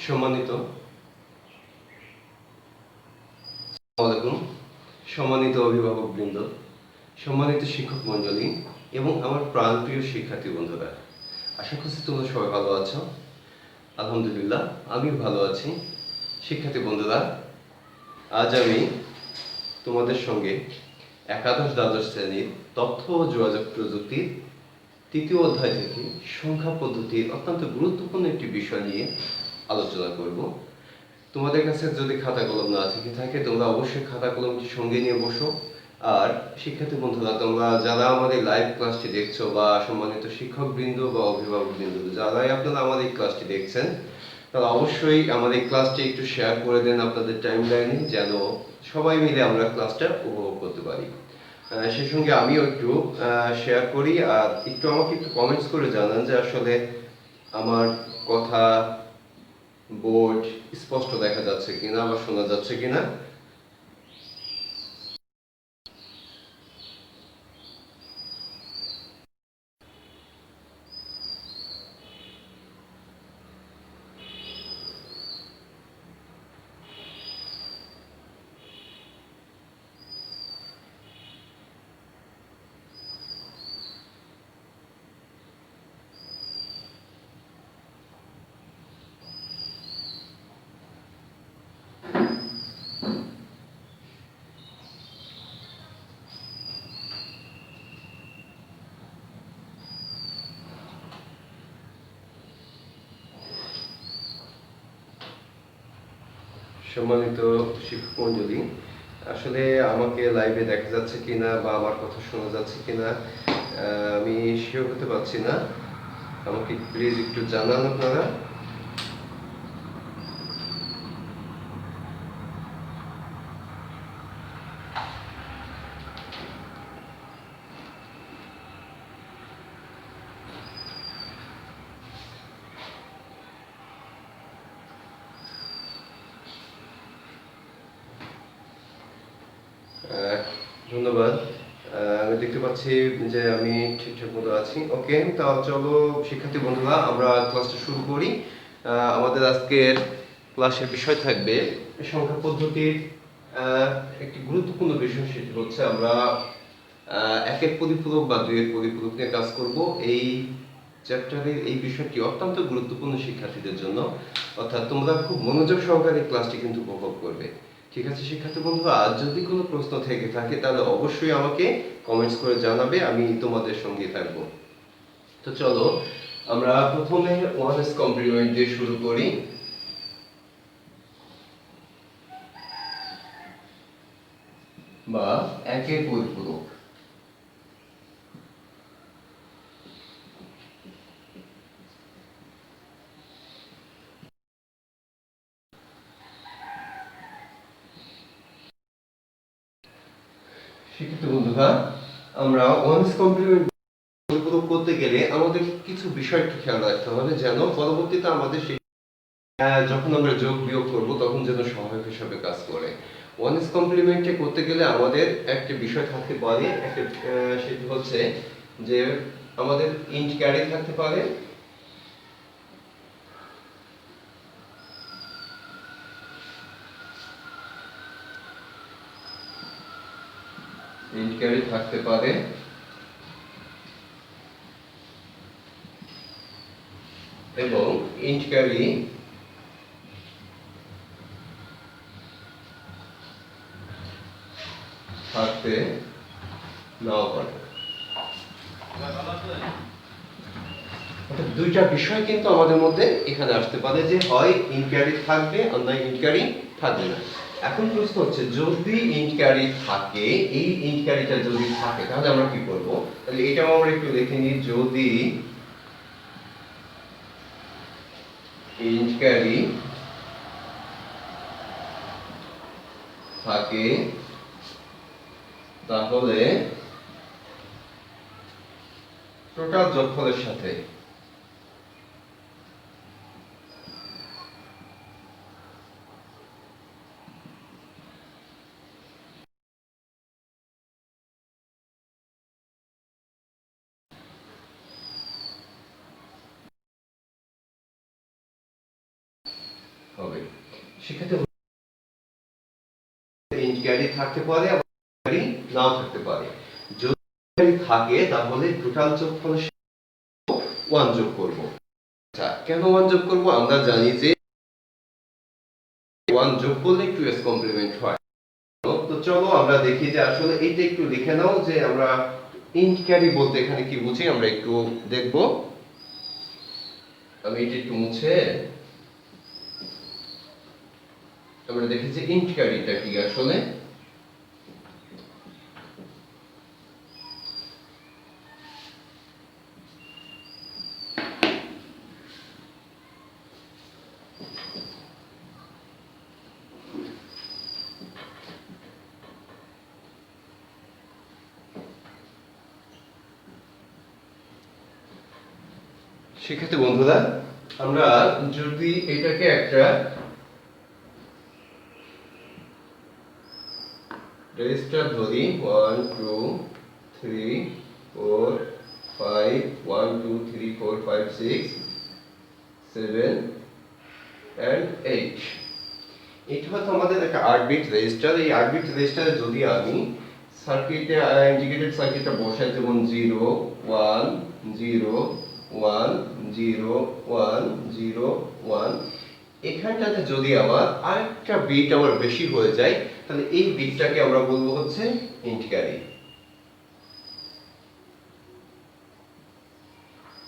সম্মানিত আলাইকুম, সম্মানিত অভিভাবকবৃন্দ, সম্মানিত শিক্ষক মণ্ডলী এবং আমার প্রাণপ্রিয় শিক্ষার্থী বন্ধুরা, আশা করছি তোমরা সবাই ভালো আছো। আলহামদুলিল্লাহ, আমিও ভালো আছি। শিক্ষার্থী বন্ধুরা, আজ আমি তোমাদের সঙ্গে একাদশ দ্বাদশ শ্রেণীর তথ্য ও যোগাযোগ প্রযুক্তির তৃতীয় অধ্যায় থেকে সংখ্যা পদ্ধতির অত্যন্ত গুরুত্বপূর্ণ একটি বিষয় নিয়ে আলোচনা করব। তোমাদের কাছে যদি খাতা কলম না থেকে থাকে, তোমরা অবশ্যই খাতা কলমটি সঙ্গে নিয়ে বসো। আর শিক্ষার্থী বন্ধুরা, তোমরা যারা আমাদের লাইভ ক্লাসটি দেখছো বা সম্মানিত শিক্ষকবৃন্দ বা অভিভাবকবৃন্দ, যারাই আপনারা আমাদের এই ক্লাসটি দেখছেন, তারা অবশ্যই আমাদের এই ক্লাসটি একটু শেয়ার করে দেন আপনাদের টাইম লাইনে, যেন সবাই মিলে আমরা ক্লাসটা উপভোগ করতে পারি। সেই সঙ্গে আমিও একটু শেয়ার করি, আর একটু আমাকে একটু কমেন্টস করে জানান যে আসলে আমার কথা, বোর্ড স্পষ্ট দেখা যাচ্ছে কিনা বা শোনা যাচ্ছে কিনা। সম্মানিত শিক্ষক মণ্ডলী, আসলে আমাকে লাইভে দেখা যাচ্ছে কিনা বা আমার কথা শোনা যাচ্ছে কিনা আমি শিওর হতে পারছি না। আমাকে প্লিজ একটু জানান আপনারা। ধন্যবাদ। আমি দেখতে পাচ্ছি যে আমি ঠিকঠাক মতো আছি। ওকে, তা চলো শিক্ষার্থী বন্ধুরা, আমরা ক্লাসটা শুরু করি। আমাদের আজকের ক্লাসের বিষয় থাকবে সংখ্যা পদ্ধতির একটি গুরুত্বপূর্ণ বিষয়, সেটি হচ্ছে আমরা একের পরিপূরক বা দুইয়ের পরিপূরক নিয়ে কাজ করব। এই চ্যাপ্টারের এই বিষয়টি অত্যন্ত গুরুত্বপূর্ণ শিক্ষার্থীদের জন্য, অর্থাৎ তোমরা খুব মনোযোগ সহকারে ক্লাসটি কিন্তু উপভোগ করবে। ঠিক আছে শিক্ষার্থী বন্ধুরা, আর যদি কোনো প্রশ্ন থেকে থাকে তাহলে অবশ্যই আমাকে কমেন্টস করে জানাবে, আমি তোমাদের সঙ্গে থাকবো। তো চলো আমরা প্রথমে ওয়ানস কমপ্লিমেন্ট দিয়ে শুরু করি। বা একের পরিপূরক। শিক্ষিত বন্ধুরা, আমরা ওয়ানস কমপ্লিমেন্ট পরিপূরক করতে গেলে আমাদের কিছু বিষয় একটু খেয়াল রাখতে হবে, যেন পরবর্তীতে আমাদের সেই যখন আমরা যোগ বিয়োগ করব তখন যেন সহায়ক হিসাবে কাজ করে। ওয়ানস কমপ্লিমেন্টে করতে গেলে আমাদের একটা বিষয় থাকতে পারে, একটা সেটি হচ্ছে যে আমাদের ইন্ট ক্যারি থাকতে পারে, ইন্ট ক্যারি থাকতে পারে এবং ইন্ট ক্যারি থাকতে নাও পারে। দুইটা বিষয় কিন্তু আমাদের মধ্যে এখানে আসতে পারে, যে হয় ইন্ট ক্যারি থাকবে আর নয় ইন্ট ক্যারি থাকবে না। এখন প্রশ্ন হচ্ছে, যদি ইন্ট ক্যারি থাকে, এই ইন্ট ক্যারিটা যদি থাকে তাহলে আমরা কি করব? তাহলে এটাও আমরা একটু দেখে নিই। যদি ইন্ট ক্যারি থাকে তাহলে টোটাল যোগফলের সাথে সেক্ষেত্রে ইন্ট ক্যারি থাকতে পারে আবার ক্যারি নাও থাকতে পারে। যদি ক্যারি থাকে তাহলে টোটাল যোগফল 1 যোগ করব। আচ্ছা, কেন 1 যোগ করব? আমরা জানি যে 1 যোগ করলে 2s কমপ্লিমেন্ট হয়। তো চলো আমরা দেখি যে আসলে এইটা একটু লিখে নাও যে আমরা ইন্ট ক্যারি বলতে এখানে কি বুঝি, আমরা একটু দেখব। আমি এটা একটু মুছে আমরা দেখি যে ইন্ট ক্যারিটা কি আসলে। সেক্ষেত্রে বন্ধুরা আমরা যদি এটাকে একটা রেজিস্টার ধরি 1 2 3 4 5 1 2 3 4 5 6 7 and 8, এটা হচ্ছে আমাদের একটা 8 বিট রেজিস্টার। এই 8 বিট রেজিস্টারে যদি আমি সার্কিটে ইন্ডিকেটেড সার্কিটটা বসাই, যেমন 0 1 0 1 0 1 0 1, এখানটাতে যদি আমার আরেকটা বিট আমার বেশি হয়ে যায় তাহলে এই বিটটাকে আমরা বলবো হচ্ছে ইন্ট ক্যারি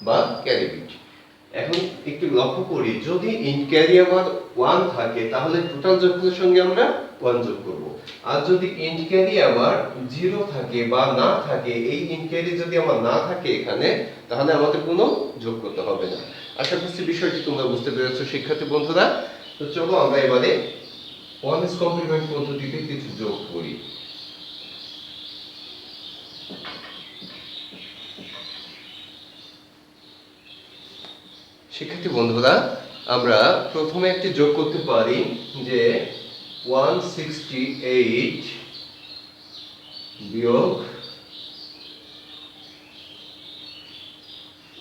বা ক্যারি বিট। এখন একটু লক্ষ্য করি, যদি ইন্ট ক্যারি আমার 1 থাকে তাহলে টোটাল যোগফলের সঙ্গে আমরা 1 যোগ করব। আর যদি ইন্ট ক্যারি আমার 0 থাকে বা না থাকে, এই ইন্ট ক্যারি যদি আমার না থাকে এখানে, তাহলে আমাদের কোনো যোগ করতে হবে না। আশা করছি বিষয়টি তোমরা বুঝতে পেরেছো শিক্ষার্থী বন্ধুরা। তো চলো আমরা এবারে 1s কমপ্লিমেন্ট পদ্ধতিতে কিছু যোগ করি। শিক্ষার্থী বন্ধুরা আমরা প্রথমে একটি যোগ করতে পারি যে 168 বিয়োগ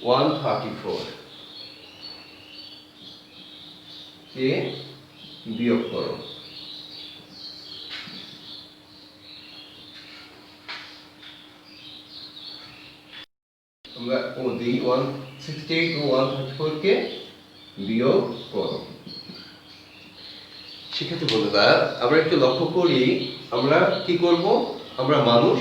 134 কে বিয়োগ করো। আমরা দিই 168 ও 134 কে বিয়োগ করো। শিক্ষার্থী বন্ধুরা আমরা একটু লক্ষ্য করি, আমরা কি করব, আমরা মানুষ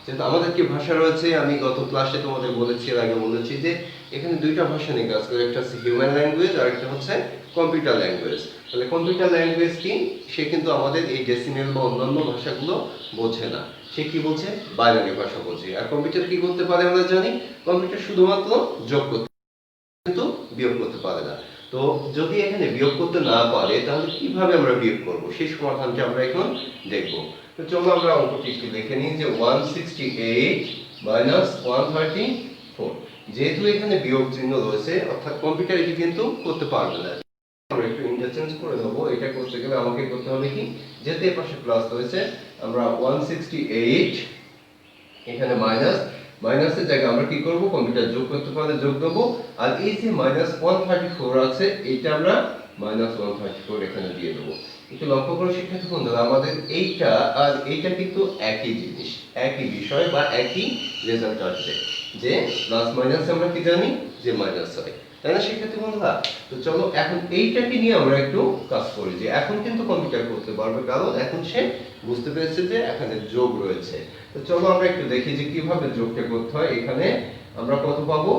যেহেতু আমাদের কি ভাষা রয়েছে, আমি গত ক্লাসে তোমাদের বলেছি, এর আগে বলেছি যে এখানে দুইটা ভাষা নিয়ে কাজ করে, একটা হচ্ছে হিউম্যান ল্যাঙ্গুয়েজ আর একটা হচ্ছে কম্পিউটার ল্যাঙ্গুয়েজ। তাহলে কম্পিউটার ল্যাঙ্গুয়েজ কি, সে কিন্তু আমাদের এই ডেসিমেল বা অন্যান্য ভাষাগুলো বোঝে না, সে কি বলছে, বাইনারি ভাষা বোঝে। আর কম্পিউটার কি করতে পারে আমরা জানি, কম্পিউটার শুধুমাত্র যোগ করতে কিন্তু বিয়োগ করতে পারে না। তো যদি এখানে বিয়োগ করতে না পারে তাহলে কিভাবে আমরা বিয়োগ করব, সেই সমাধানটা আমরা এখন দেখব। তো চলো আমরা অঙ্কটি একটু দেখে নিই যে 168 মাইনাস 134, যেহেতু এখানে বিয়োগ চিহ্ন রয়েছে অর্থাৎ কম্পিউটার এটি কিন্তু করতে পারবে না। আমরা একটু ইন্টারচেঞ্জ করে দেবো, এটা করতে গেলে আমাকে করতে হবে কি, যেহেতু এর পাশে প্লাস রয়েছে আমরা 168 এখানে মাইনাস, মাইনাসের জায়গায় আমরা কি করব, কম্পিউটার যোগ করতে পারলে যোগ দেবো। আর এই যে মাইনাস 134 আছে এইটা আমরা মাইনাস 134 এখানে দিয়ে দেবো। একটু লক্ষ্য করো শিক্ষার্থী বন্ধুরা, আমাদের এইটা আর এইটা কিন্তু একই জিনিস, একই বিষয় বা একই রেজাল্ট আসবে, যে প্লাস মাইনাস আমরা কি জানি যে মাইনাস হয়, তাই না শিক্ষার্থী বন্ধুরা? তো চলো এখন এইটাকে নিয়ে আমরা একটু কাজ করি, যে এখন কিন্তু কম্পিউটার করতে পারবে কারণ এখন সে বুঝতে পেরেছে যে এখানে যোগ রয়েছে। তো চলো আমরা একটু দেখি যে কিভাবে যোগটা করতে হয়। এখানে আমরা কত পাবো,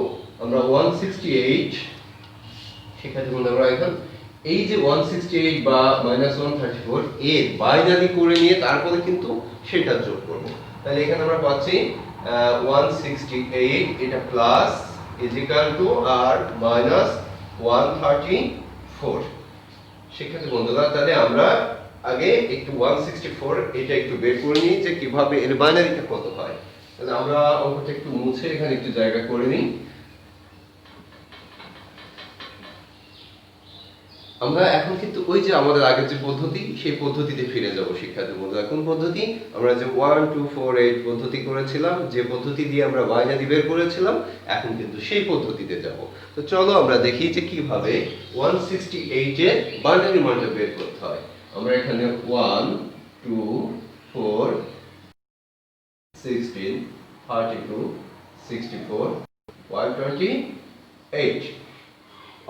আমরা 168, শিক্ষার্থী বন্ধুরা এখন এই যে 168 বা -134 এর বাইনারি করে নিয়ে তারপরে কিন্তু সেটা যোগ করব। তাহলে এখানে আমরা পাচ্ছি 168 এটা প্লাস ইজ ইকুয়াল টু আর মাইনাস 134। শিক্ষার্থী বন্ধুরা তাহলে আমরা আগে একটু 164 এটা একটু বের করে নিই যে কিভাবে এর বাইনারিটা কত হয়। তাহলে আমরা অঙ্কটা একটু মুছে এখানে একটু জায়গা করে নিই। আমরা এখন কিন্তু ওই যে আমাদের আগের যে পদ্ধতি সেই পদ্ধতিতে ফিরে যাব শিক্ষার্থী বন্ধুরা। কোন পদ্ধতি? আমরা যে 1 2 4 8 পদ্ধতি করেছিলাম, যে পদ্ধতি দিয়ে আমরা বাইনারি বের করেছিলাম, এখন কিন্তু সেই পদ্ধতিতে যাব। তো চলো আমরা দেখি যে কিভাবে 168 এর বাইনারি মানটা বের করতে হয়। আমরা এখানে 1 2 4 16 32 64 128,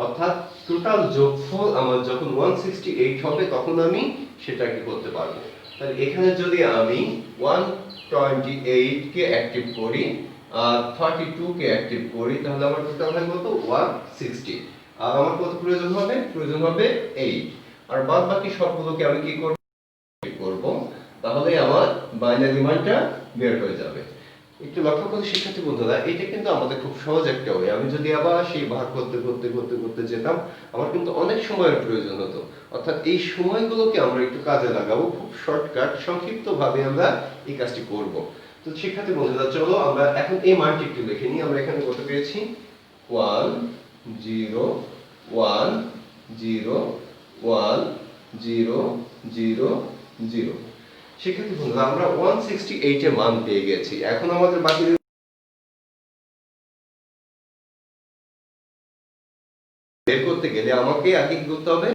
অর্থাৎ টোটাল যোগফল আমার যখন 168 হবে তখন আমি সেটাকে করতে পারবো। তাহলে এখানে যদি আমি 128 কে অ্যাক্টিভ করি আর 32 কে অ্যাক্টিভ করি, তাহলে আমার টোটাল হয় কত? 160। আর আমার কত প্রয়োজন হবে? প্রয়োজন হবে 8। আর বাদ বাকি সবগুলোকে আমি কি করব, তাহলে আমার বাইনারি মানটা বের হয়ে যাবে। একটু লক্ষ্য করে শিক্ষার্থী বন্ধুরা, এটা কিন্তু আমাদের খুব সহজ একটা ওয়ে। আমি যদি আবার সেই ভাগ করতে করতে করতে করতে যেতাম, আমার কিন্তু অনেক সময়ের প্রয়োজন হতো। অর্থাৎ এই সময়গুলোকে আমরা একটু কাজে লাগাবো, খুব শর্টকাট সংক্ষিপ্ত ভাবে আমরা এই কাজটি করব। তো শিক্ষার্থী বন্ধুরা, চলো আমরা এখন এই মানটি একটু লিখে নিই। আমরা এখানে কত পেয়েছি? 1 0 1 0 1 0 0 0। শিক্ষার্থী বন্ধুরা, আমরা 168 এর মান পেয়ে গেছি। এখন আমাদের বাকি বের করতে গেলে আমাকে আগে কি করতে হবে?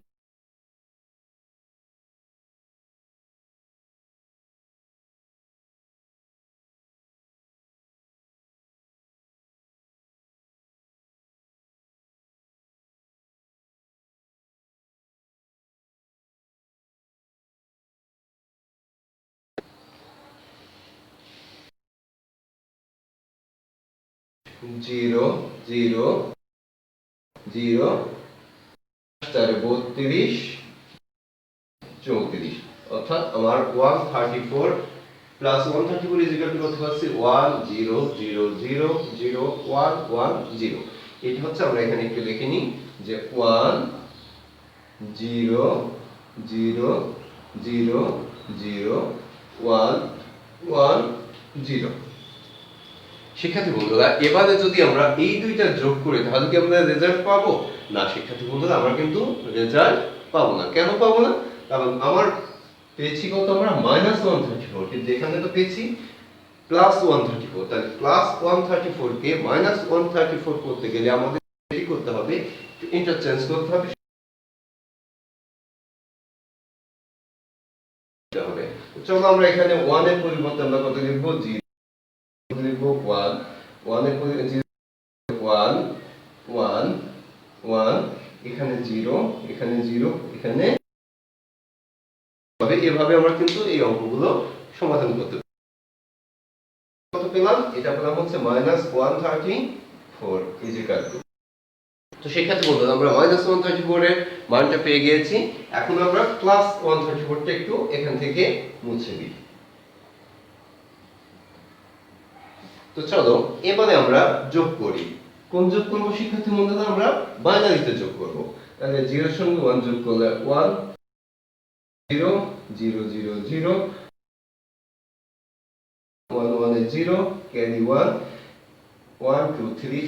জিরো জিরো জিরো 32 34, অর্থাৎ আমার 134 প্লাস 134 ইজ ইকুয়াল টু কত পাচ্ছি? 1 0 0 0 0 1 1 0। এটা হচ্ছে, আমরা এখানে একটু লিখে নিই যে 1 0 0 0 0 1 1 0। শিক্ষার্থী বন্ধুরা, এবারে যদি আমরা এই দুইটা যোগ করি তাহলে কি আমরা রেজাল্ট পাবো? না শিক্ষার্থী বন্ধুরা, আমরা কিন্তু রেজাল্ট পাবো না। কেন পাবো না? কারণ আমার পেয়েছি কত? আমরা -134, কিন্তু এখানে তো পেয়েছি +134। তাহলে +134 কে -134 করতে গেলে আমাদের কি করতে হবে? ইন্টারচেঞ্জ করতে হবে। চলো আমরা এখানে 1 এর পরিবর্তে আমরা কত লিখবো? 0 লিখবো। 1 1 এর পরিবর্তে 1 1 1, এখানে 0 এখানে 0 এখানে, এভাবে আমরা কিন্তু এই অঙ্কগুলো সমাধান করতে পারি। কত পেলাম? এটা পেলাম হচ্ছে -134 ইজ ইকুয়াল টু। তো সেক্ষেত্রে বললাম আমরা -134 এর মানটা পেয়ে গিয়েছি। এখন আমরা +134 টা একটু এখান থেকে মুছে দিই। তো চলো এবারে আমরা যোগ করি। কোন যোগ করব শিক্ষার্থী বন্ধুরা? আমরা বাইনারিতে যোগ করব। তাহলে 0 এর সঙ্গে 1 যোগ করলে 1 0 0 0 0 1 1 এ 0 ক্যারি 1 1 2 3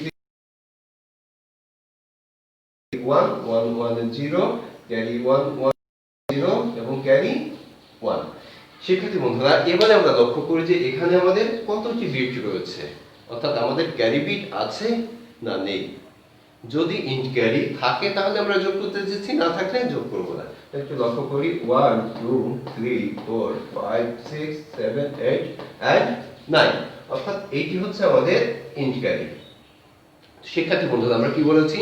1 1 1 এ 0 ক্যারি 1 1 0 এবং ক্যারি 1। শিক্ষার্থী বন্ধুরা, এবারে আমরা লক্ষ্য করি যে এখানে আমাদের কতটি বিট রয়েছে, অর্থাৎ আমাদের ক্যারি বিট আছে না নেই। যদি ইন্ট ক্যারি থাকে তাহলে আমরা যোগ করতে যাচ্ছি, না থাকলে যোগ করব না। একটু লক্ষ্য করি 1 2 3 4 5 6 7 8 and 9, অর্থাৎ এইটি হচ্ছে আমাদের ইন্ট ক্যারি। শিক্ষার্থী বন্ধুরা, আমরা কি বলেছি?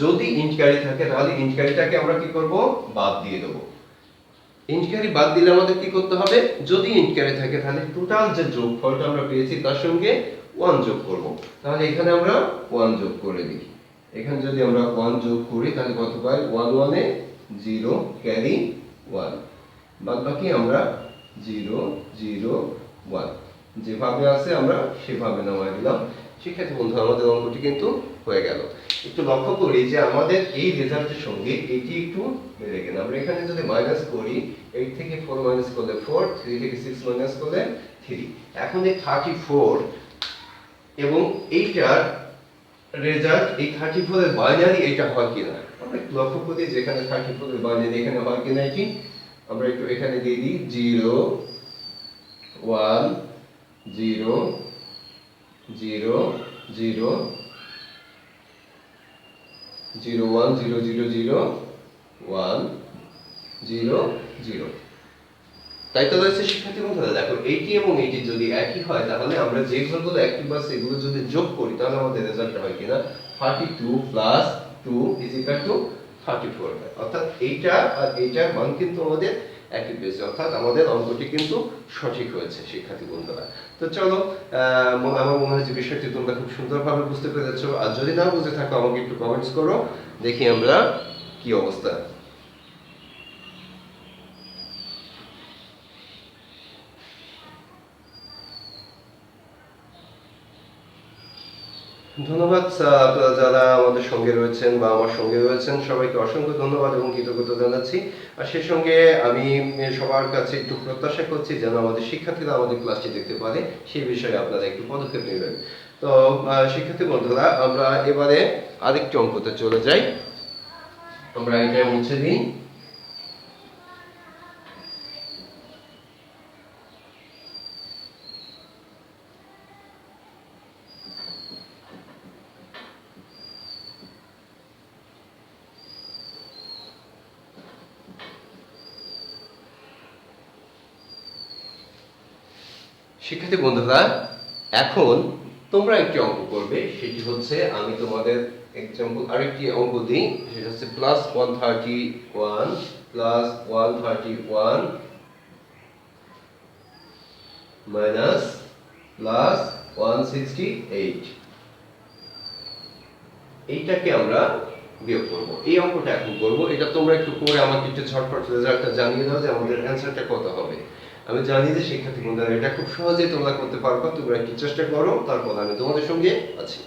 যদি ইন্ট ক্যারি থাকে তাহলে ইন্ট ক্যারিটাকে আমরা কি করব? বাদ দিয়ে দেব। ইন্ট ক্যারি বাদ দিলে আমাদের কি করতে হবে? যদি ইন্ট ক্যারি থাকে তাহলে টোটাল যে যোগফলটা আমরা পেয়েছি তার সঙ্গে 1 যোগ করব। তাহলে এখানে আমরা 1 যোগ করে দিই। এখানে যদি আমরা 1 যোগ করি তাহলে কত পাই? 1 1 এ 0 ক্যারি 1, বাদ বাকি আমরা 0 0 1 যেভাবে আছে আমরা সেভাবে নামাই দিলাম। শিক্ষার্থী বন্ধু, আমাদের অঙ্কটি কিন্তু হয়ে গেল। একটু লক্ষ্য করি যে আমাদের এই রেজাল্টের সঙ্গে এটি একটু বেড়ে গেল। আমরা এখানে যদি মাইনাস করি, 8 থেকে 4 মাইনাস করলে 4, 3 থেকে 6 মাইনাস করলে 3। এখন এই 34 এবং এইটার রেজাল্ট, এই 34 এর বাইনারি এটা হয় কিনা, আমরা একটু লক্ষ্য করি যেখানে 34 এর বাইরে এখানে হয় কিনা এটি আমরা একটু এখানে দিয়ে দিই 0 1 0 0 0 0 1 0 0 0 1 0 0 তাই তো রয়েছে শিক্ষার্থী বন্ধুরা দেখো এইটি এবং এইটি যদি একই হয় তাহলে আমরা যে ঘরগুলো অ্যাক্টিভ আছে এগুলো যদি যোগ করি তাহলে আমাদের রেজাল্টটা হয় কিনা 32 প্লাস 2 ইজ ইকুয়াল টু 34 অর্থাৎ এইটা আর এইটার মান কিন্তু আমাদের একই পেয়েছে অর্থাৎ আমাদের অঙ্কটি কিন্তু সঠিক হয়েছে শিক্ষার্থী বন্ধুরা তো চলো আমার মনে হয় যে বিষয়টি তোমরা খুব সুন্দরভাবে বুঝতে পেরেছো আর যদি না বুঝে থাকো আমাকে একটু কমেন্টস করো দেখি আমরা কি অবস্থা ধন্যবাদ আপনারা যারা আমাদের সঙ্গে রয়েছেন বা আমার সঙ্গে রয়েছেন সবাইকে অসংখ্য ধন্যবাদ এবং কৃতজ্ঞতা জানাচ্ছি আর সেই সঙ্গে আমি সবার কাছে একটু প্রত্যাশা করছি যেন আমাদের শিক্ষার্থীরা আমাদের ক্লাসটি দেখতে পারে সেই বিষয়ে আপনারা একটু পদক্ষেপ নেবেন তো শিক্ষার্থী বন্ধুরা আমরা এবারে আরেকটি অঙ্কতে চলে যাই আমরা এটা মুছে দিই শিক্ষার্থী বন্ধুরা এখন তোমরা একটি অঙ্ক করবে সেটি হচ্ছে আমি তোমাদের एग्जांपल আরেকটি অঙ্ক দিই সেটা হচ্ছে +131 +131 +168 এইটাকে আমরা বিয়োগ করব এই অঙ্কটা এখন করব এটা তোমরা একটু করে আমাকে একটু ঝটপট রেজাল্টটা জানিয়ে দাও যে আমাদের অ্যানসারটা কত হবে আমি জানি যে শিক্ষার্থী বন্ধুরা এটা খুব সহজেই তোমরা করতে পারবে তোমরা একটু চেষ্টা করো তারপর আমি তোমাদের সঙ্গে আছি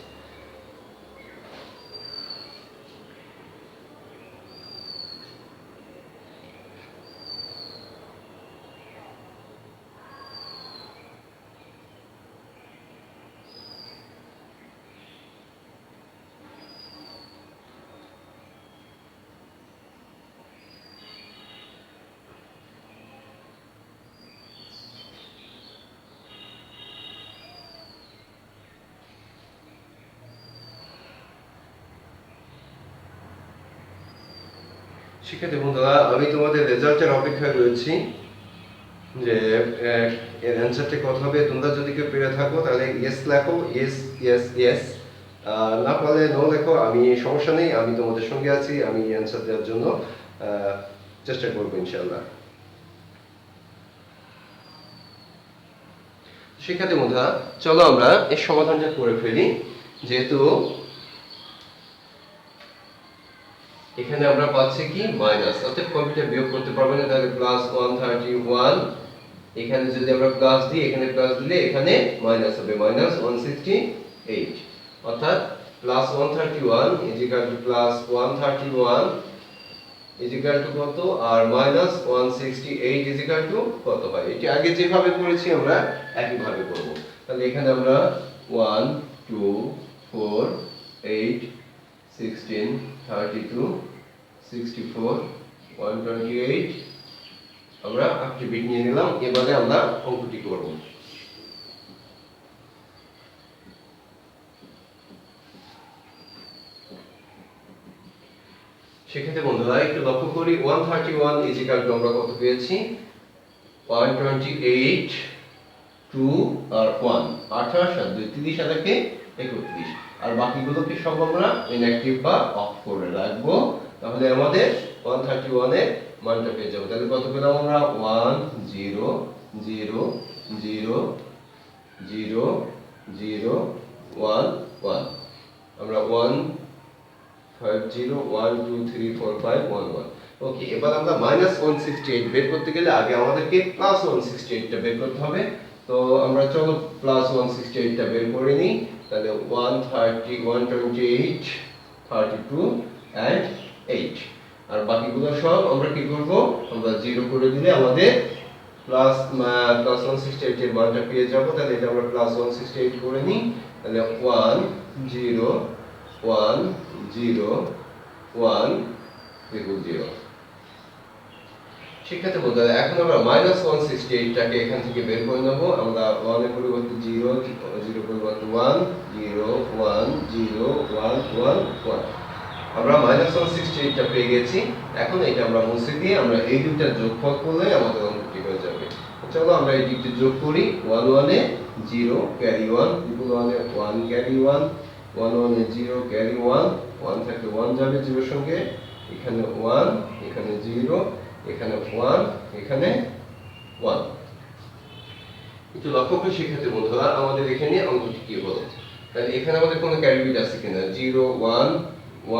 শিক্ষার্থী বন্ধুরা আমি তোমাদের রেজাল্টের অপেক্ষায় রয়েছি যে এর অ্যানসারটা কত হবে তোমরা যদি কেউ পেরে থাকো তাহলে ইয়েস লেখো ইয়েস ইয়েস ইয়েস না পারলে নো লেখো আমি সমস্যা নেই আমি তোমাদের সঙ্গে আছি আমি অ্যানসার দেওয়ার জন্য চেষ্টা করবো ইনশাআল্লাহ শিক্ষার্থী বন্ধুরা চলো আমরা এর সমাধানটা করে ফেলি যেহেতু এখানে আমরা পাচ্ছি কি মাইনাস অর্থাৎ কম্পিউটার বিয়োগ করতে পারবে না তাহলে +131 এখানে যদি আমরা প্লাস দিই এখানে প্লাস দিলে এখানে মাইনাস হবে -168 অর্থাৎ +131 +131 কত আর -168 কত হয় এটি আগে যেভাবে করেছি আমরা একই ভাবে করব তাহলে এখানে আমরা 1 2 4 8 16 32 64 128 আমরা একটি বিট নিয়ে নিলাম এবারে আমরা অঙ্কটি করব সেক্ষেত্রে বন্ধুরা একটু লক্ষ্য করি 131 আমরা কত পেয়েছি 128 2 আর 1 28 আর 2 30 আর 31 আর বাকিগুলোকে সব আমরা ইনঅ্যাকটিভ বা অফ করে রাখবো তাহলে আমাদের 131 এর মানটা পেয়ে যাব তাহলে কত পেলাম আমরা 1 0 0 0 0 0 1 1 আমরা 1 5 0 1 2 3 4 5 1 1 ওকে এবার আমরা -168 বের করতে গেলে আগে আমাদেরকে +168 টা বের করতে হবে তো আমরা চলো +168 টা বের করে নিই তাহলে 130 128 32 and 8 আর বাকিগুলো সব আমরা কি করব আমরা 0 করে দিলে আমাদের +168 এর মানটা পেয়ে যাব তাহলে এটা আমরা +168 করে নিই তাহলে 1 0 1 0 1 ইকুয়াল 0। শিক্ষার্থী বন্ধুরা, এখন আমরা -168টাকে এখান থেকে বের করে নেব। আমরা 1 এর পরিবর্তে 0, 0 এর পরিবর্তে 1, 0, 1, 0, 1, 1, 1। আমরা -168টা পেয়ে গেছি। এখন এটা আমরা মুছে দিয়ে আমরা এই দুইটা যোগফল করলে আমাদের অঙ্কটি হয়ে যাবে। চলো আমরা এই দুইটা যোগ করি। 1 1 এ 0 ক্যারি 1 ইকুয়াল 1 এ 1 ক্যারি 1, 1 1 এ 0 ক্যারি 1, 1 থাকলে 1 যাবে 0 এর সঙ্গে, এখানে 1, এখানে 0, এখানে 1, এখানে 1। একটু লক্ষ্য করে শিক্ষার্থী বন্ধুরা, আমাদের এখানে অঙ্কটি কি হলো? তাহলে এখানে আমাদের কোনো ক্যারি বিট আছে কিনা? 0 1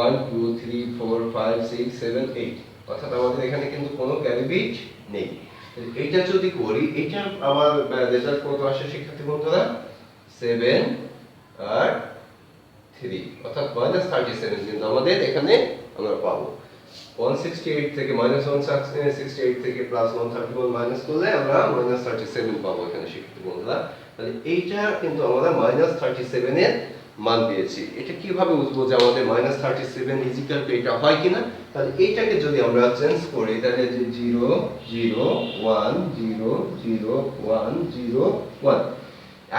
1 2 3 4 5 6 7 8, অর্থাৎ আমাদের এখানে কিন্তু কোনো ক্যারি বিট নেই। এইটা যদি করি, এটা আমার রেজাল্ট কত আসে শিক্ষার্থী বন্ধুরা? 7 আর 3, অর্থাৎ -37 কিন্তু আমাদের এখানে আমরা পাবো। 168 থেকে -168 থেকে +131 মাইনাস করলে আমরা -37 পাবো এখানে শিক্ষার্থী বন্ধুরা। তাহলে এইটা কিন্তু আমরা -37 এর মান দিয়েছি। এটা কিভাবে বুঝবো যে আমাদের -37 ইজিক্যাল টু এটা হয় কিনা? তাহলে এইটাকে যদি আমরা চেঞ্জ করি, তাহলে যে 0 0 1 0 0 1 0 1।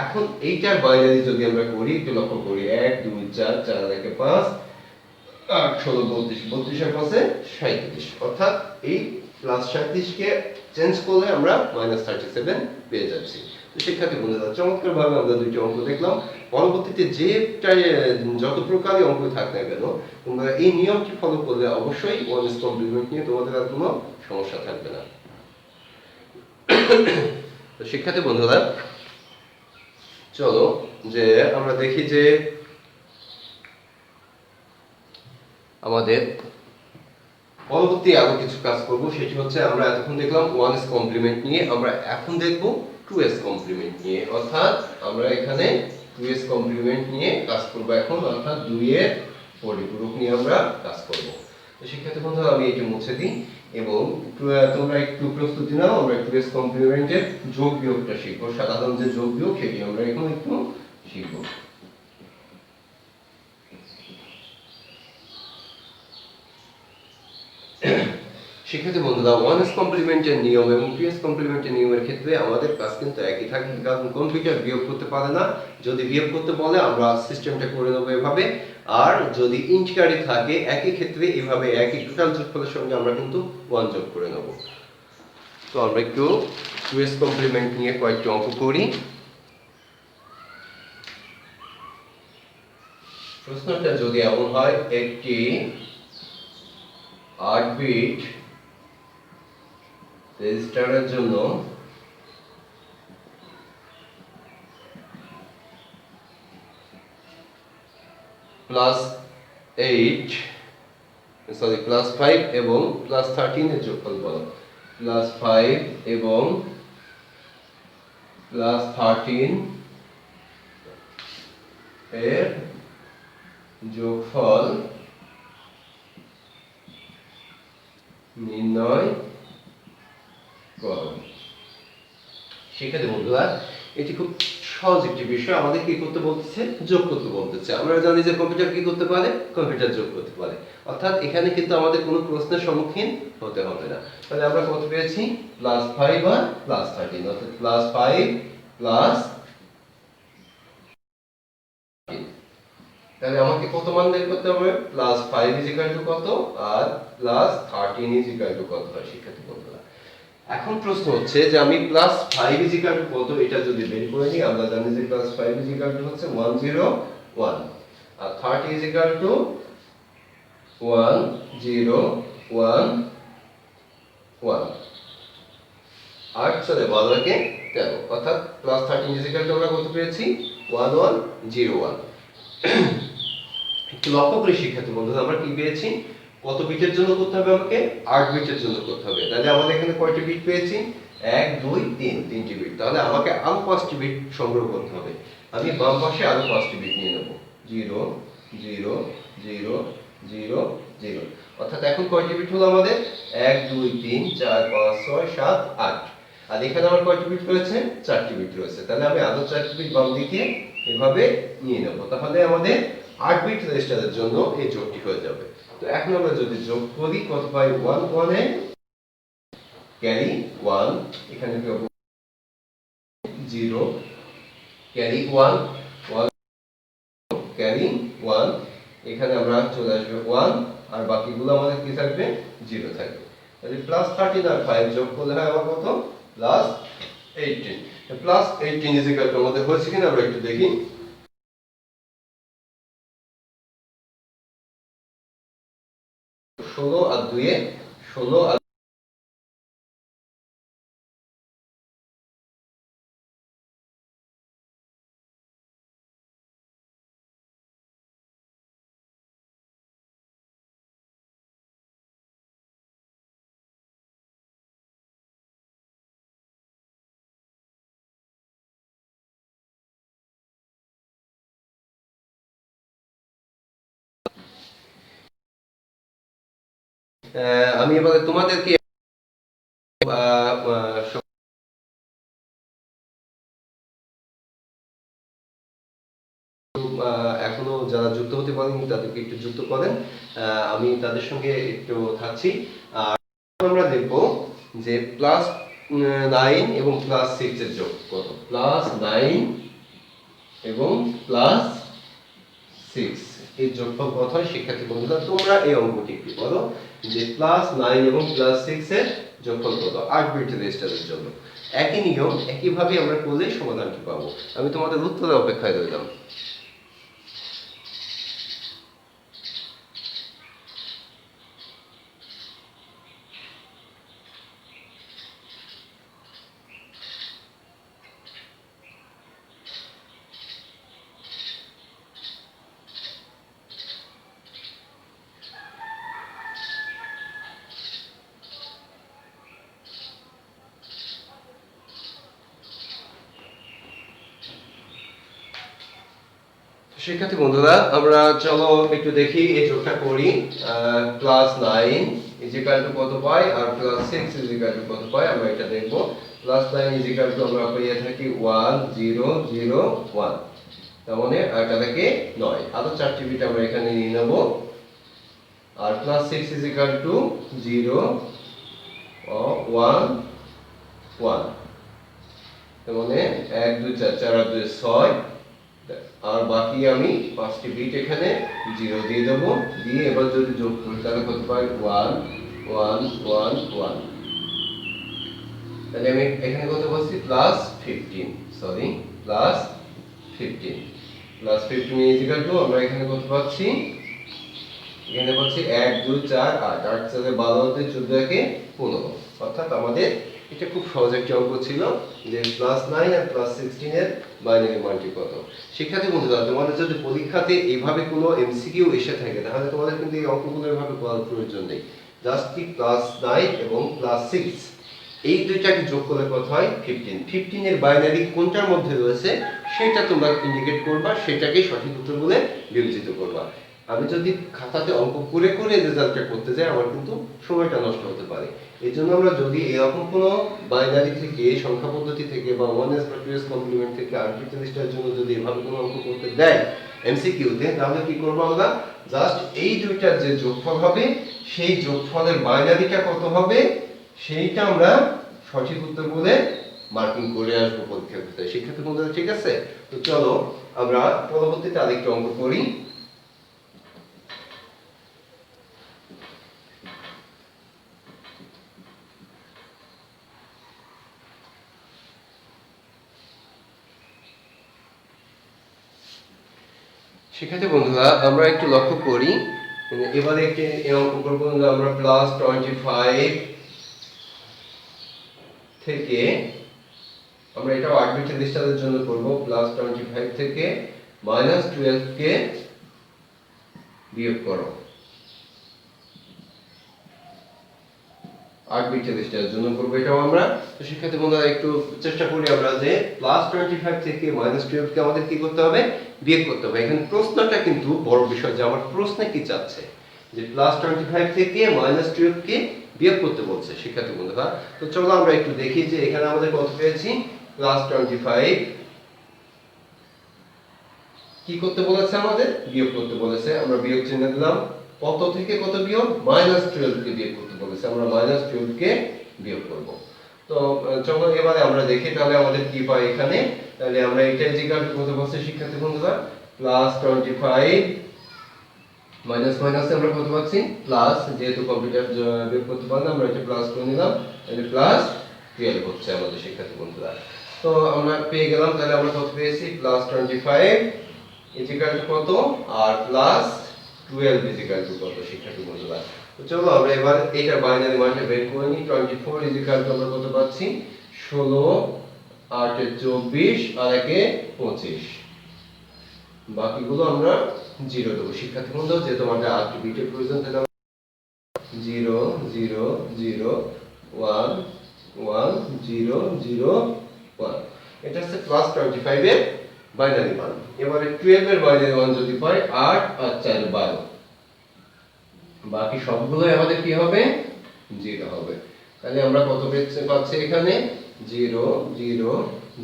এখন এইটার বাইনারি যদি আমরা করি, একটু লক্ষ্য করি, 1 2 4 4 একে 5 8 16 32 32 এর পাশে 37, অর্থাৎ এই +37 কে চেঞ্জ করলে আমরা -37 পেয়ে যাচ্ছি। তো শিক্ষার্থী বন্ধুরা, চমৎকারভাবে আমরা দুইটা অঙ্ক দেখলাম। পরবর্তীতে যত প্রকারই অঙ্ক থাক না কেন, তোমরা এই নিয়মটি ফলো করলে অবশ্যই ওয়ান ইজ কমপ্লিমেন্ট নিয়ে তোমাদের আর কোনো সমস্যা থাকবে না। তো শিক্ষার্থী বন্ধুরা, চলো যে আমরা দেখি যে আমাদের পরবর্তী আরো কিছু কাজ করব। সেটি হচ্ছে, আমরা এতক্ষণ দেখলাম ওয়ান এস কমপ্লিমেন্ট নিয়ে, আমরা এখন দেখব টু এস কমপ্লিমেন্ট নিয়ে। অর্থাৎ আমরা এখানে টু এস কমপ্লিমেন্ট নিয়ে কাজ করব এখন, অর্থাৎ 2 এর পরিপূরক নিয়ে আমরা কাজ করব। তো শিক্ষার্থী বন্ধুরা, আমি এটি মুছে দিই এবং তোমরা একটু প্রস্তুতি নাও। আমরা টু এস কমপ্লিমেন্টের যোগ বিয়োগটা শিখবো। সাধারণ যে যোগ বিয়োগ, সেটি আমরা এখন একটু শিখবো। শিক্ষার্থী বন্ধুরা, ওয়ান এস কমপ্লিমেন্টের নিয়ম এবং টু এস কমপ্লিমেন্টের নিয়মের ক্ষেত্রে আমাদের কাজ কিন্তু একই থাকে, কারণ কম্পিউটার বিয়োগ করতে পারে না। যদি বিয়োগ করতে বলে, আমরা সিস্টেমটা করে নেবো এভাবে। আর যদি ইন্টিগ্রালি থাকে, একই ক্ষেত্রে এভাবে একই টোটাল যোগফলের সঙ্গে আমরা কিন্তু 1 যোগ করে নেব। তো আমরা একটু টু এস কমপ্লিমেন্ট নিয়ে কয়েকটি অঙ্ক করি। প্রশ্নটা যদি এমন হয়, একটি 8 বিট রেজিস্টারের জন্য +5 এবং +13 এর যোগফল বলো। +5 এবং +13 এর যোগফল নির্ণয় করো। শিক্ষার্থী বন্ধুরা, এটি খুব সহজ একটি বিষয়। আমাদের কি করতে বলতেছে? যোগ করতে বলতেছে। আমরা জানি যে কম্পিউটার কি করতে পারে? কম্পিউটার যোগ করতে পারে। অর্থাৎ এখানে কিন্তু আমাদের কোনো প্রশ্নের সম্মুখীন হতে হবে না। তাহলে আমরা কত পেয়েছি? +5 আর +13, অর্থাৎ +5 প্লাস, তাহলে আমাকে কত মান বের করতে হবে? +5 কত আর +13 কত হয় শিক্ষার্থী বন্ধুরা? এখন প্রশ্ন হচ্ছে যে আমি +5 কত এটা যদি বের করে নিই, আমরা জানি যে +5 হচ্ছে 101 আর 30 1011 8 চলে 12 কে 13, অর্থাৎ +13 আমরা কত পেয়েছি? 1101। একটু লক্ষ্য করে শিক্ষার্থী বন্ধুরা, আমরা কি পেয়েছি? কত বিটের জন্য করতে হবে? আমাকে 8 বিটের জন্য করতে হবে। তাহলে আমাদের এখানে কয়টি বিট পেয়েছি? 1 2 3, 3টি বিট। তাহলে আমাকে আরো 5টি বিট সংগ্রহ করতে হবে। আমি বাম পাশে আরো 5টি বিট নিয়ে নেব। 0 0 0 0 0, অর্থাৎ এখন কয়টি বিট হলো আমাদের? 1 2 3 4 5 6 7 8। আর এখানে আমার কয়টি বিট রয়েছে? 4টি বিট রয়েছে। তাহলে আমি আরো 4টি বিট বাম দিকে এভাবে নিয়ে নেব। তাহলে আমাদের 8 বিট রেজিস্টারের জন্য এই যোগটি হয়ে যাবে। তো তো এখন আমরা যদি যোগ করি কত পাই 1 1 এ ক্যারি 1 এখানে কি হবে 0 ক্যারি 1 1 ক্যারি 1 এখানে আমরা চলে আসবে 1 আর বাকিগুলো আমাদের কি থাকবে 0 থাকবে। তাহলে প্লাস 13 আর 5 যোগ করলে হয় আমার কত plus 18। Plus 18 is equal two আমাদের হচ্ছে কিনা আমরা একটু দেখি। 16 আর 2 এ 16 আর আমি এবারে তোমাদেরকে এখনো যারা যুক্ত হতে পারেনি তাদেরকে একটু যুক্ত করেন, আমি তাদের সঙ্গে একটু থাকছি। আর আমরা দেখব যে প্লাস 9 এবং প্লাস 6 এর যোগ কত। প্লাস 9 এবং প্লাস 6 এর যোগফল কত হয় শিক্ষার্থী বন্ধুরা তোমরা এই অঙ্কটি একটু করো যে প্লাস 9 এবং প্লাস 6 এর যোগফল কত 8 বিট রেজিস্টারের জন্য। একই নিয়ম একইভাবে আমরা করলে সমাধানটি পাবো। আমি তোমাদের উত্তরের অপেক্ষায় রইলাম। শিক্ষার্থী বন্ধুরা আমরা চলো একটু দেখি এই যোগটা করি। প্লাস 9 ইজ ইকুয়াল টু কত পাই আর প্লাস 6 ইজ ইকুয়াল টু কত পাই আমরা এটা দেখব। প্লাস 9 ইজ ইকুয়াল টু আমরা পেয়ে থাকি 1 0 0 1, তার মানে এটা থেকে 9 আরো 4টি বিট আমরা এখানে নিয়ে নেব। আর প্লাস 6 ইজ ইকুয়াল টু 0 1 1, তার মানে 1 2 4 4 আর 2 6, আর বাকি আমি 5টি বিট এখানে 0 দিয়ে দেব। দিয়ে এবার যদি যোগ করি তাহলে কত পাই 1 1 1 1, তাহলে আমি এখানে কত বলছি plus 15, sorry plus 15। Plus 15 is equal two আমরা এখানে কত পাচ্ছি, এখানে পাচ্ছি 1 2 4 8, 8 4 12 তে 14 একে 15, অর্থাৎ আমাদের এটা খুব সহজ একটা অঙ্ক ছিল যে প্লাস 9 আর প্লাস 16 এর বাইনারি মানটি কত। শিক্ষার্থী বন্ধুরা তোমাদের যদি পরীক্ষাতে এইভাবে কোনো এমসিকিউ এসে থাকে তাহলে তোমাদের কিন্তু এই অঙ্কগুলো এভাবে করার প্রয়োজন নেই। জাস্ট কি প্লাস 9 এবং প্লাস 6 এই দুইটাকে যোগ করলে কত হয় 15। 15 এর বাইনারি কোনটার মধ্যে রয়েছে সেটা তোমরা ইন্ডিকেট করবা, সেটাকে সঠিক উত্তর বলে বিবেচিত করবা। আমি যদি খাতাতে অঙ্ক করে করে রেজাল্টটা করতে যাই আমার কিন্তু সময়টা নষ্ট হতে পারে। এই জন্য আমরা যদি এরকম কোনো বাইনারি থেকে সংখ্যা পদ্ধতি থেকে বা 1s বা 2s কমপ্লিমেন্ট থেকে আর্বিট্রারিটার জন্য যদি এভাবে কোনো অঙ্ক করতে দেয় এমসিকিউতে, তাহলে কি করব আমরা জাস্ট এই দুইটার যে যোগফল হবে সেই যোগফলের বাইনারিটা কত হবে সেইটা আমরা সঠিক উত্তর বলে মার্কিং করে আসবো পরীক্ষার ক্ষেত্রে। শিক্ষার্থী বন্ধুরা ঠিক আছে? তো চলো আমরা পরবর্তীতে আরেকটা অঙ্ক করি। শিক্ষার্থী বন্ধুরা আমরা একটু লক্ষ্য করি, এবারে একটি অঙ্ক করব আমরা প্লাস 25 থেকে, আমরা এটা 8 বিট রেজিস্টারের জন্য করব, প্লাস 25 থেকে মাইনাস 12 কে বিয়োগ করো 8 বিট রেজিস্টারের জন্য করব এটাও আমরা। তো শিক্ষার্থী বন্ধুরা একটু চেষ্টা করি আমরা যে প্লাস 25 থেকে মাইনাস 12 কে আমাদের কি করতে হবে বিয়োগ করতে হবে। এখানে প্রশ্নটা কিন্তু বড় বিষয় যে আমার প্রশ্নে কি চাচ্ছে যে প্লাস 25 থেকে মাইনাস 12 কে বিয়োগ করতে বলছে শিক্ষার্থী বন্ধুরা। তো চলো আমরা একটু দেখি যে এখানে আমাদের কত পেয়েছি প্লাস 25 কি করতে বলেছে আমাদের বিয়োগ করতে বলেছে, আমরা বিয়োগ চিহ্ন দিলাম কত থেকে কত বিয়োগ, -12 কে বিয়োগ করতে বলেছে, আমরা -12 কে বিয়োগ করব। তো চলো এবারে আমরা দেখি তাহলে আমাদের কি পাই এখানে। তাহলে আমরা এটা ইকুয়াল টু কত পাচ্ছি শিক্ষার্থী বন্ধুরা, +25 মাইনাস মাইনাসে আমরা কত পাচ্ছি প্লাস, যেহেতু কম্পিউটার বের করতে পারি না আমরা এটা প্লাস করে নিলাম, তাহলে +12 হচ্ছে আমাদের শিক্ষার্থী বন্ধুরা। তো আমরা পেয়ে গেলাম, তাহলে আমরা কত পেয়েছি, +25 ইকুয়াল টু কত আর +12 ইকুয়াল টু কত শিক্ষার্থী বন্ধুরা। তো চলো আমরা এবার এটা বাইনারি মানটা বের করে নিই। 24 ইকুয়াল টু আমরা কত পাচ্ছি, 16 8 এ 24 আর 1 এ 25, বাকিগুলো আমরা 0 দেবো শিক্ষার্থী বন্ধু, যেহেতু আমাদের 8 বিটের প্রয়োজন, তাহলে 0 0 0 1 1 0 0 1, এটা হচ্ছে +25 এর বাইনারি মান। এবারে 12 এর বাইনারি মান যদি পাই 8 আর 4 12, বাকি সবগুলোই আমাদের কি হবে, 0 হবে। তাহলে আমরা কত পাচ্ছি এখানে, 0 0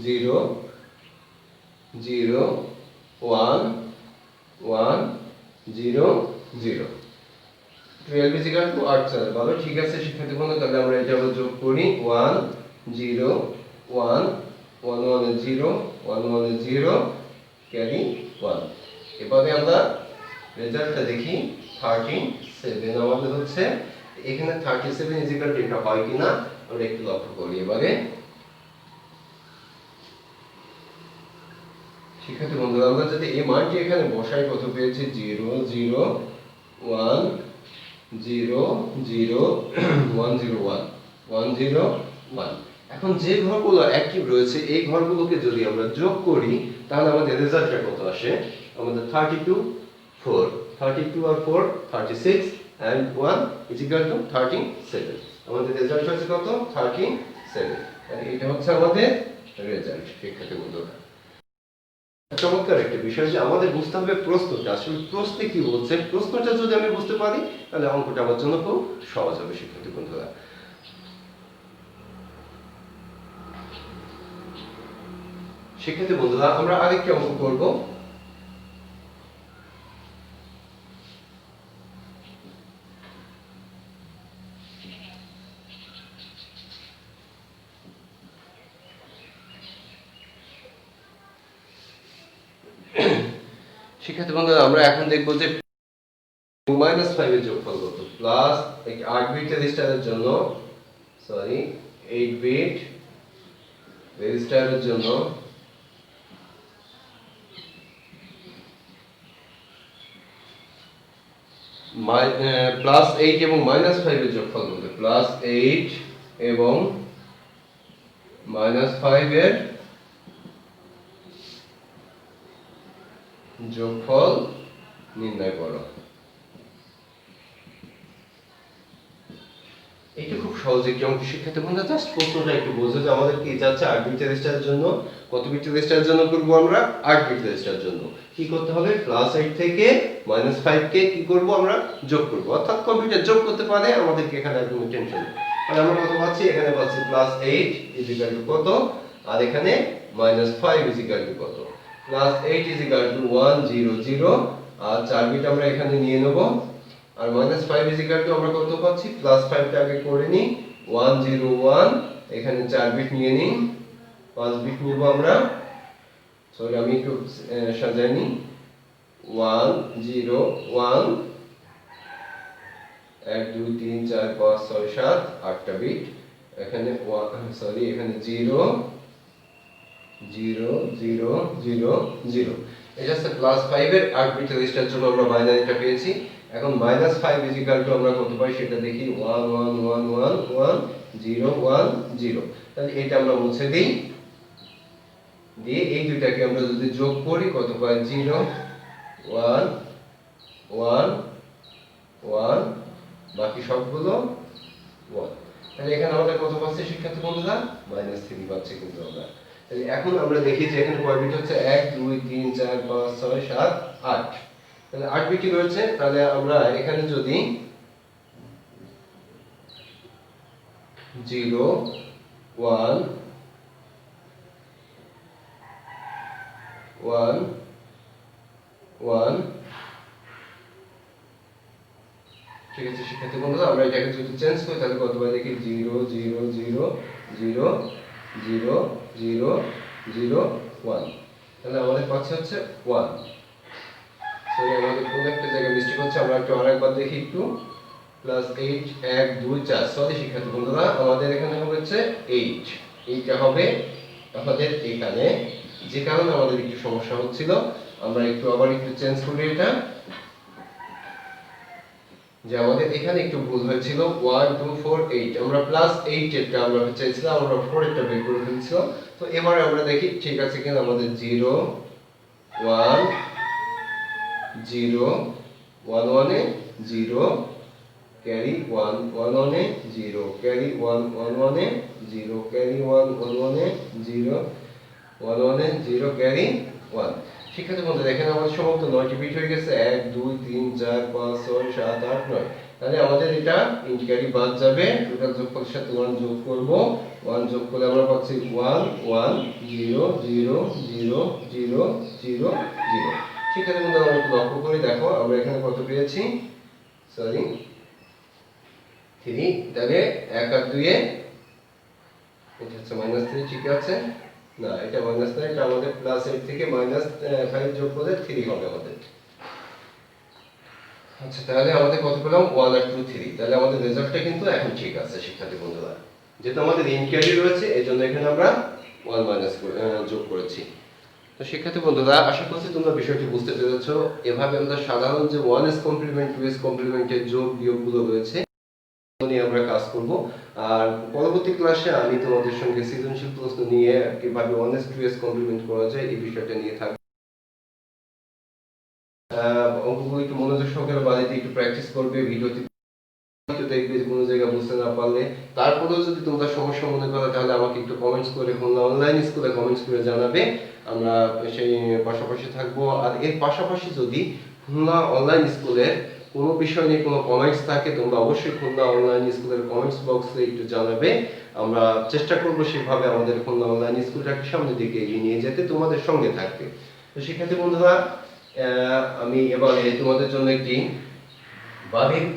0 0 1 1 0 0, 12 ইকুয়াল টু 8 4 12। ঠিক আছে শিক্ষার্থী বন্ধু, তাহলে আমরা এটা আবার যোগ করি, 1 0 1 1 1 এ 0 1 1 এ 0 ক্যারি 1। এবারে আমরা রেজাল্টটা দেখি, 37 আমাদের হচ্ছে এখানে। 37 ইকুয়াল টু এটা হয় কিনা আমরা একটু লক্ষ্য করি এবারে শিক্ষার্থী বন্ধুরা। আমরা যদি এই মানটি এখানে বসাই কত পেয়েছি, 0 0 1 0 0 1 0 1 1 0 1। এখন যে ঘরগুলো অ্যাক্টিভ রয়েছে এই ঘরগুলোকে যদি আমরা যোগ করি তাহলে আমাদের রেজাল্টটা কত আসে, আমাদের 32 4 32 আর 4 36 and 1 is equal to 37, আমাদের রেজাল্ট হচ্ছে কত, 37। তাহলে এটা হচ্ছে আমাদের রেজাল্ট শিক্ষার্থী বন্ধুরা। চমৎকার একটা বিষয় যে আমাদের বুঝতে হবে প্রশ্নটা আসলে প্রশ্নে কি বলছে, প্রশ্নটা যদি আমি বুঝতে পারি তাহলে অঙ্কটা আমার জন্য খুব সহজ হবে শিক্ষার্থী বন্ধুরা। শিক্ষার্থী বন্ধুরা আমরা আরেকটি অঙ্ক করব। শিক্ষার্থী বন্ধুরা আমরা এখন দেখব যে -5 এর যোগফল কত, প্লাস 8 বিট রেজিস্টারের জন্য, সরি 8 বিট রেজিস্টারের জন্য +8 এবং -5 এর যোগফল কত, +8 এবং -5 এর যোগফল নির্ণয় করো। এটা খুব সহজ একটি অঙ্ক শিক্ষার্থী বন্ধুরা, জাস্ট প্রশ্নটা একটু বোঝো যে আমাদের কি যাচ্ছে 8 বিট রেজিস্টারের জন্য, কত বিট রেজিস্টারের জন্য করব আমরা, 8 বিট রেজিস্টারের জন্য কি করতে হবে, +8 থেকে -5 কে কি করব আমরা যোগ করব, অর্থাৎ কম্পিউটার যোগ করতে পারে, আমাদেরকে এখানে একদম টেনশন নেই। তাহলে আমরা কত পাচ্ছি, এখানে পাচ্ছি +8 ইকুয়াল টু কত আর এখানে -5 ইকুয়াল টু কত, +8 ইকুয়াল টু 1 0 0 আর 4 বিট আমরা এখানে নিয়ে নেব, আর -5 ইকুয়াল টু আমরা কত পাচ্ছি, +5 টা আগে করে নিই, 1 0 1 এখানে 4 বিট নিয়ে নিই, 5 বিট নিব আমরা, সরি আমি একটু সাজাই নিই, 1 0 1 1 2 3 4 5 6 7 8টা বিট, এখানে সরি এখানে 0 0 0 0 0, এটা হচ্ছে +5 এর 8 বিট রেজিস্টারের জন্য আমরা বাইনারিটা পেয়েছি। এখন -5 ইকুয়াল টু আমরা কত পাই সেটা দেখি, 1 1 1 1 1 0 1 0, তাহলে এটা আমরা মুছে দেই, দিয়ে এই দুইটাকে আমরা যদি যোগ করি কত পাই, 0 1 1 1, বাকি সবগুলো 1, তাহলে এখানে আমাদের কত পাচ্ছে শিক্ষার্থী বন্ধুরা, -3 পাচ্ছে কিন্তু আমরা। তাহলে এখন আমরা দেখি যে এখানে কয় বিট হচ্ছে, 1 2 3 4 5 6 7 8, তাহলে 8 বিটই রয়েছে। তাহলে আমরা এখানে যদি 0 1 1 1 ঠিক আছে শিক্ষার্থী বন্ধুরা, আমরা এটাকে যদি চেঞ্জ করি তাহলে কত হয় দেখি, 0 0 0 0 0 0 0 1, তাহলে আমাদের পাচ্ছে হচ্ছে 1। সরি, আমাদের কোন একটা জায়গায় মিস্টেক হচ্ছে, আমরা একটু আরেকবার দেখি একটু। প্লাস 8 1 2 4, সরি শিক্ষার্থী বন্ধুরা, আমাদের এখানে হচ্ছে 8, এইটা হবে আমাদের এখানে, যে কারণে আমাদের একটু সমস্যা হচ্ছিল। আমরা একটু আবার একটু চেঞ্জ করি এটা, যে আমাদের এখানে একটু ভুল হয়েছিল। 1 2 4 8, আমরা প্লাস 8 এরটা আমরা চাইছিলাম, আমরা 4 এরটা বের করে ফেলছিলাম। তো এবারে আমরা দেখি ঠিক আছে কিনা। আমাদের 0 1 0 1 1 এ 0 ক্যারি 1 1 1 এ 0 ক্যারি 1 1 1 এ 0 ক্যারি 1 1 1 এ 0 1 1 এ 0 ক্যারি 1। শিক্ষার্থী বন্ধুরা, এখানে আমাদের সমস্ত 9টি বিট হয়ে গেছে, 1 2 3 4 5 6 7 8 9। তাহলে আমাদের এটা ইন্ট ক্যারি বাদ যাবে, টোটাল যোগফলের সাথে 1 যোগ করব, 1 যোগ করলে আমরা পাচ্ছি 1 1 0 0 0 0 0 0। শিক্ষার্থী বন্ধুরা, আমরা একটু লক্ষ্য করি, দেখো আমরা এখানে কত পেয়েছি, সরি 3, তাহলে 1 আর 2 এ এটা হচ্ছে -3, ঠিক আছে না, এটা মাইনাস না, এটা আমাদের প্লাস 8 থেকে -5 যোগ করলে 3 হবে আমাদের। আচ্ছা, তাহলে আমাদের কত পেলাম, 1 আর 2 3, তাহলে আমাদের রেজাল্টটা কিন্তু এখন ঠিক আছে শিক্ষার্থী বন্ধুরা। যেহেতু আমাদের ইন ক্যারি রয়েছে, এজন্য এখানে আমরা 1 মাইনাস যোগ করেছি। তো শিক্ষার্থী বন্ধুরা, আশা করছি তোমরা বিষয়টি বুঝতে পেরেছো। এভাবে আমরা সাধারণ যে 1s কমপ্লিমেন্ট 2s কমপ্লিমেন্টের যোগ বিয়োগগুলো রয়েছে নিয়ে আমরা কাজ করব। আর পরবর্তী ক্লাসে আমি তোমাদের সঙ্গে সৃজনশীল প্রশ্ন নিয়ে কিভাবে 1s 2s কমপ্লিমেন্ট করা যায় এই বিষয়টা নিয়ে থাকবো। অঙ্কগুলো একটু মনোযোগ সহকারে বাড়িতে একটু প্র্যাকটিস করবে, ভিডিওতে দেখবে কোনো জায়গায় বুঝতে না পারলে। তারপরেও যদি তোমরা সমস্যা মনে করো তাহলে আমাকে একটু কমেন্টস করে, খুলনা অনলাইন স্কুলে কমেন্টস করে জানাবে, আমরা সেই পাশাপাশি থাকবো। আর এর পাশাপাশি যদি খুলনা অনলাইন স্কুলের কোনো বিষয় নিয়ে কোনো কমেন্টস থাকে, তোমরা অবশ্যই খুলনা অনলাইন স্কুলের কমেন্টস বক্সে একটু জানাবে। আমরা চেষ্টা করবো সেভাবে আমাদের খুলনা অনলাইন স্কুলটাকে সামনের দিকে এগিয়ে নিয়ে যেতে, তোমাদের সঙ্গে থাকবে। তো শিক্ষার্থী বন্ধুরা, আমি এবারে তোমাদের জন্য একটি বাড়ির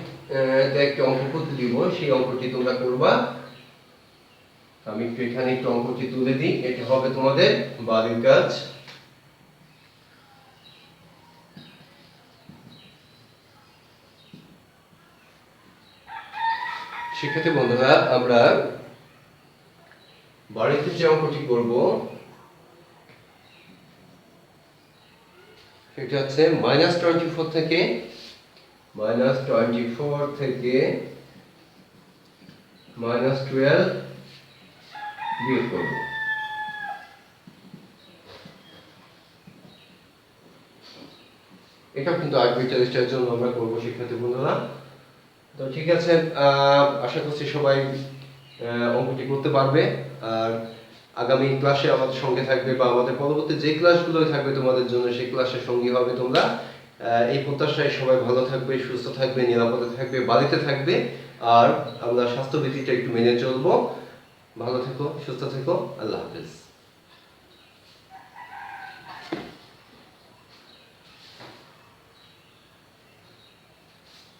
একটি অঙ্ক করতে দিব, সেই অঙ্কটি তোমরা করবা। আমি এখানে একটু অঙ্কটি তুলে দিই, এটা হবে তোমাদের বাড়ির কাজ। শিক্ষার্থী বন্ধুরা, আমরা বাড়িতে যে অঙ্কটি করব সেটা হচ্ছে -24 থেকে -12 বিয়োগ করব। এটা কিন্তু আর্বিট্রারিটার জন্য আমরা করব শিক্ষার্থী বন্ধুরা। তো ঠিক আছে, আশা করছি সবাই অঙ্কটি করতে পারবে। আর আগামী ক্লাসে আমাদের সঙ্গে থাকবে, বা আমাদের পরবর্তী যে ক্লাসগুলো থাকবে তোমাদের জন্য সেই ক্লাসের সঙ্গী হবে তোমরা। এই প্রত্যাশায় সবাই ভালো থাকবে, সুস্থ থাকবে, নিরাপদে থাকবে, বাড়িতে থাকবে। আর আমরা স্বাস্থ্যবিধিটা একটু মেনে চলবো। ভালো থেকো, সুস্থ থেকো, আল্লাহ হাফেজ।